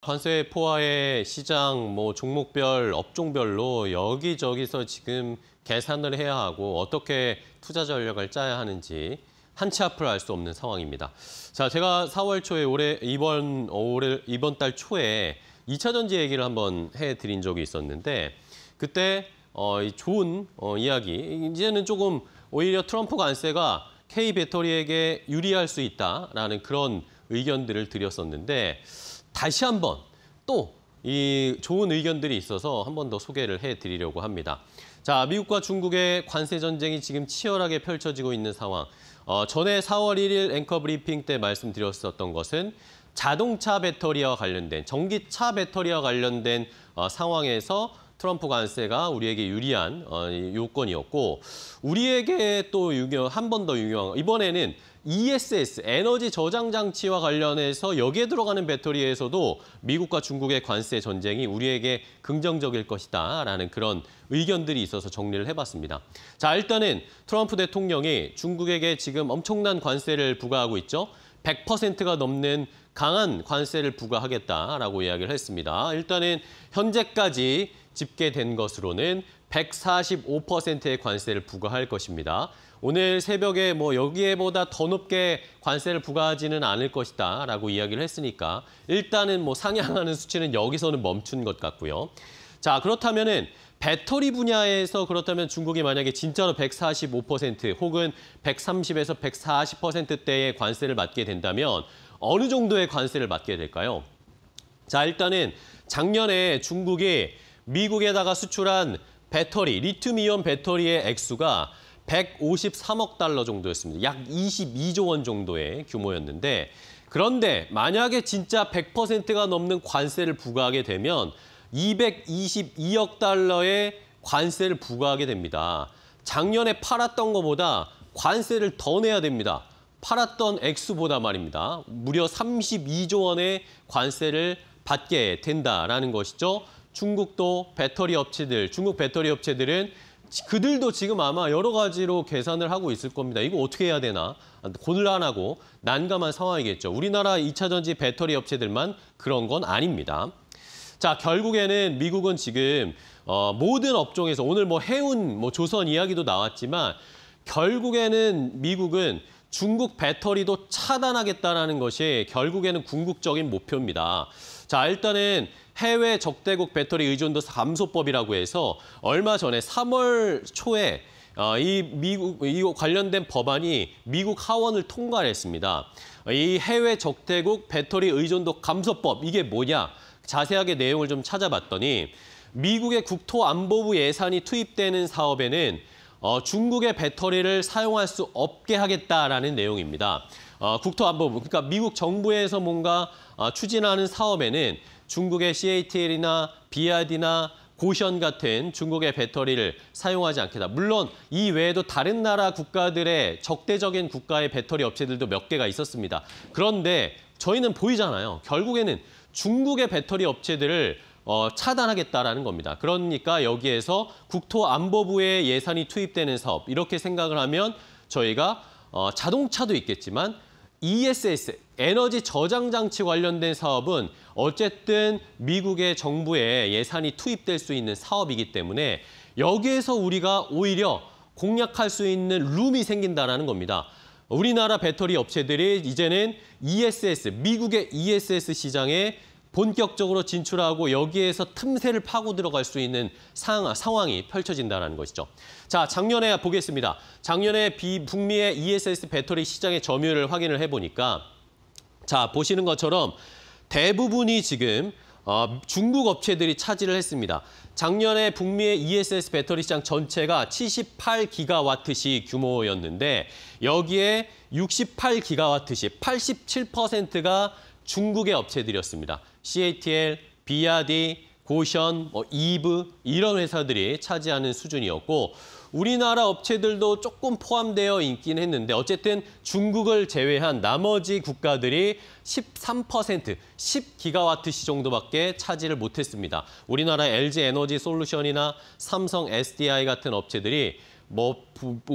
관세 포화의 시장 종목별 업종별로 여기저기서 지금 계산을 해야 하고 어떻게 투자 전략을 짜야 하는지 한치 앞을 알 수 없는 상황입니다. 자, 제가 4월 초에 이번 달 초에 2차 전지 얘기를 한번 해드린 적이 있었는데 그때 좋은 이야기, 이제는 조금 오히려 트럼프 관세가 K 배터리에게 유리할 수 있다라는 그런 의견들을 드렸었는데 다시 한번 또 이 좋은 의견들이 있어서 한 번 더 소개를 해드리려고 합니다. 자, 미국과 중국의 관세 전쟁이 지금 치열하게 펼쳐지고 있는 상황. 전에 4월 1일 앵커 브리핑 때 말씀드렸었던 것은 자동차 배터리와 관련된, 전기차 배터리와 관련된 상황에서 트럼프 관세가 우리에게 유리한 요건이었고, 우리에게 또 한 번 더 유용한 거, 이번에는 ESS, 에너지 저장 장치와 관련해서 여기에 들어가는 배터리에서도 미국과 중국의 관세 전쟁이 우리에게 긍정적일 것이다라는 그런 의견들이 있어서 정리를 해봤습니다. 자, 일단은 트럼프 대통령이 중국에게 지금 엄청난 관세를 부과하고 있죠. 100%가 넘는 강한 관세를 부과하겠다라고 이야기를 했습니다. 일단은 현재까지 집계된 것으로는 145%의 관세를 부과할 것입니다. 오늘 새벽에 여기에보다 더 높게 관세를 부과하지는 않을 것이다라고 이야기를 했으니까 일단은 상향하는 수치는 여기서는 멈춘 것 같고요. 자, 그렇다면은 배터리 분야에서 그렇다면 중국이 만약에 진짜로 145% 혹은 130에서 140%대의 관세를 받게 된다면 어느 정도의 관세를 받게 될까요? 자, 일단은 작년에 중국이 미국에다가 수출한 배터리, 리튬이온 배터리의 액수가 153억 달러 정도였습니다. 약 22조 원 정도의 규모였는데, 그런데 만약에 진짜 100%가 넘는 관세를 부과하게 되면 222억 달러의 관세를 부과하게 됩니다. 작년에 팔았던 것보다 관세를 더 내야 됩니다. 팔았던 액수보다 말입니다. 무려 32조 원의 관세를 받게 된다라는 것이죠. 중국 배터리 업체들은 그들도 지금 아마 여러 가지로 계산을 하고 있을 겁니다. 이거 어떻게 해야 되나? 곤란하고 난감한 상황이겠죠. 우리나라 2차 전지 배터리 업체들만 그런 건 아닙니다. 자, 결국에는 미국은 지금 모든 업종에서 오늘 해운, 조선 이야기도 나왔지만 결국에는 미국은 중국 배터리도 차단하겠다라는 것이 결국에는 궁극적인 목표입니다. 자, 일단은 해외 적대국 배터리 의존도 감소법이라고 해서 얼마 전에 3월 초에 이 관련된 법안이 미국 하원을 통과를 했습니다. 이 해외 적대국 배터리 의존도 감소법, 이게 뭐냐? 자세하게 내용을 좀 찾아봤더니 미국의 국토안보부 예산이 투입되는 사업에는 중국의 배터리를 사용할 수 없게 하겠다라는 내용입니다. 국토안보부, 그러니까 미국 정부에서 뭔가 추진하는 사업에는 중국의 CATL이나 BYD나 고션 같은 중국의 배터리를 사용하지 않겠다. 물론 이 외에도 다른 나라 국가들의 적대적인 국가의 배터리 업체들도 몇 개가 있었습니다. 그런데 저희는 보이잖아요. 결국에는 중국의 배터리 업체들을 차단하겠다라는 겁니다. 그러니까 여기에서 국토안보부의 예산이 투입되는 사업, 이렇게 생각을 하면 저희가 자동차도 있겠지만 ESS, 에너지 저장 장치 관련된 사업은 어쨌든 미국의 정부의 예산이 투입될 수 있는 사업이기 때문에 여기에서 우리가 오히려 공략할 수 있는 룸이 생긴다는 겁니다. 우리나라 배터리 업체들이 이제는 ESS, 미국의 ESS 시장에 본격적으로 진출하고 여기에서 틈새를 파고 들어갈 수 있는 상황이 펼쳐진다는 것이죠. 자, 작년에 보겠습니다. 작년에 북미의 ESS 배터리 시장의 점유율을 확인을 해보니까 자, 보시는 것처럼 대부분이 지금 중국 업체들이 차지를 했습니다. 작년에 북미의 ESS 배터리 시장 전체가 78기가와트시 규모였는데 여기에 68기가와트시, 87%가 중국의 업체들이었습니다. CATL, BYD, 고션, 이브 이런 회사들이 차지하는 수준이었고 우리나라 업체들도 조금 포함되어 있긴 했는데 어쨌든 중국을 제외한 나머지 국가들이 13%, 10기가와트시 정도밖에 차지를 못했습니다. 우리나라 LG 에너지 솔루션이나 삼성 SDI 같은 업체들이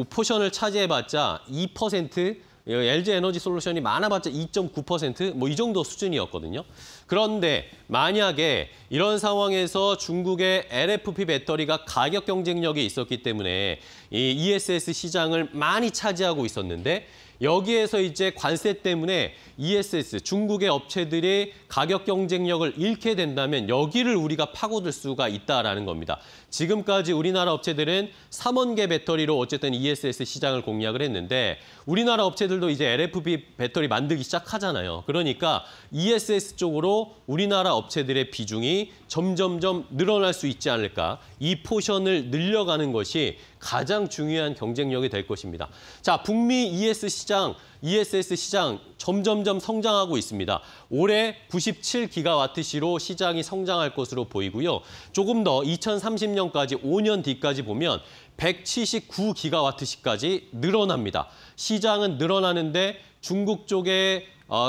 포션을 차지해봤자 2%, LG 에너지 솔루션이 많아봤자 2.9% 뭐 이 정도 수준이었거든요. 그런데 만약에 이런 상황에서 중국의 LFP 배터리가 가격 경쟁력이 있었기 때문에 이 ESS 시장을 많이 차지하고 있었는데 여기에서 이제 관세 때문에 ESS, 중국의 업체들이 가격 경쟁력을 잃게 된다면 여기를 우리가 파고들 수가 있다라는 겁니다. 지금까지 우리나라 업체들은 3원계 배터리로 어쨌든 ESS 시장을 공략을 했는데 우리나라 업체들도 이제 LFP 배터리 만들기 시작하잖아요. 그러니까 ESS 쪽으로 우리나라 업체들의 비중이 점점점 늘어날 수 있지 않을까. 이 포션을 늘려가는 것이 가장 중요한 경쟁력이 될 것입니다. 자, 북미 ESS 시장 점점점 성장하고 있습니다. 올해 97기가와트시로 시장이 성장할 것으로 보이고요. 조금 더 2030년까지 5년 뒤까지 보면 179기가와트시까지 늘어납니다. 시장은 늘어나는데 중국 쪽에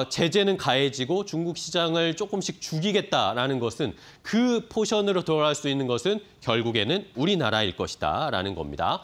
제재는 가해지고 중국 시장을 조금씩 죽이겠다라는 것은 그 포션으로 돌아갈 수 있는 것은 결국에는 우리나라일 것이다라는 겁니다.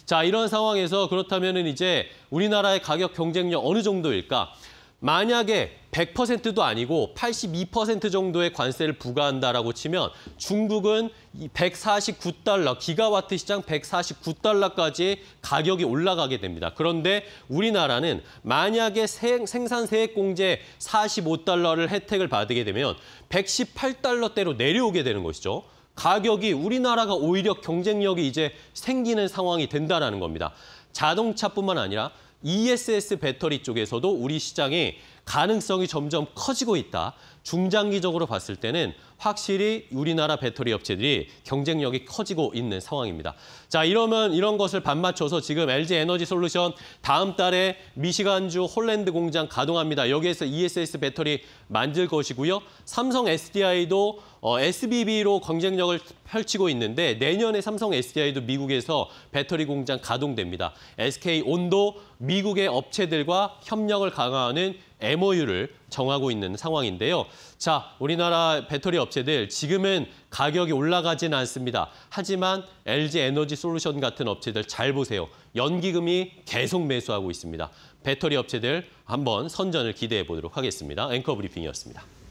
자, 이런 상황에서 그렇다면은 이제 우리나라의 가격 경쟁력 어느 정도일까? 만약에 100%도 아니고 82% 정도의 관세를 부과한다라고 치면 중국은 149달러, 기가와트 시장 149달러까지 가격이 올라가게 됩니다. 그런데 우리나라는 만약에 생산세액공제 45달러를 혜택을 받게 되면 118달러대로 내려오게 되는 것이죠. 가격이 우리나라가 오히려 경쟁력이 이제 생기는 상황이 된다는 겁니다. 자동차뿐만 아니라 ESS 배터리 쪽에서도 우리 시장이 가능성이 점점 커지고 있다. 중장기적으로 봤을 때는 확실히 우리나라 배터리 업체들이 경쟁력이 커지고 있는 상황입니다. 자, 이러면 이런 것을 반맞춰서 지금 LG 에너지 솔루션 다음 달에 미시간주 홀랜드 공장 가동합니다. 여기에서 ESS 배터리 만들 것이고요. 삼성 SDI도 SBB로 경쟁력을 펼치고 있는데 내년에 삼성 SDI도 미국에서 배터리 공장 가동됩니다. SK온도 미국의 업체들과 협력을 강화하는 MOU를 정하고 있는 상황인데요. 자, 우리나라 배터리 업체들 지금은 가격이 올라가지는 않습니다. 하지만 LG 에너지 솔루션 같은 업체들 잘 보세요. 연기금이 계속 매수하고 있습니다. 배터리 업체들 한번 선전을 기대해 보도록 하겠습니다. 앵커 브리핑이었습니다.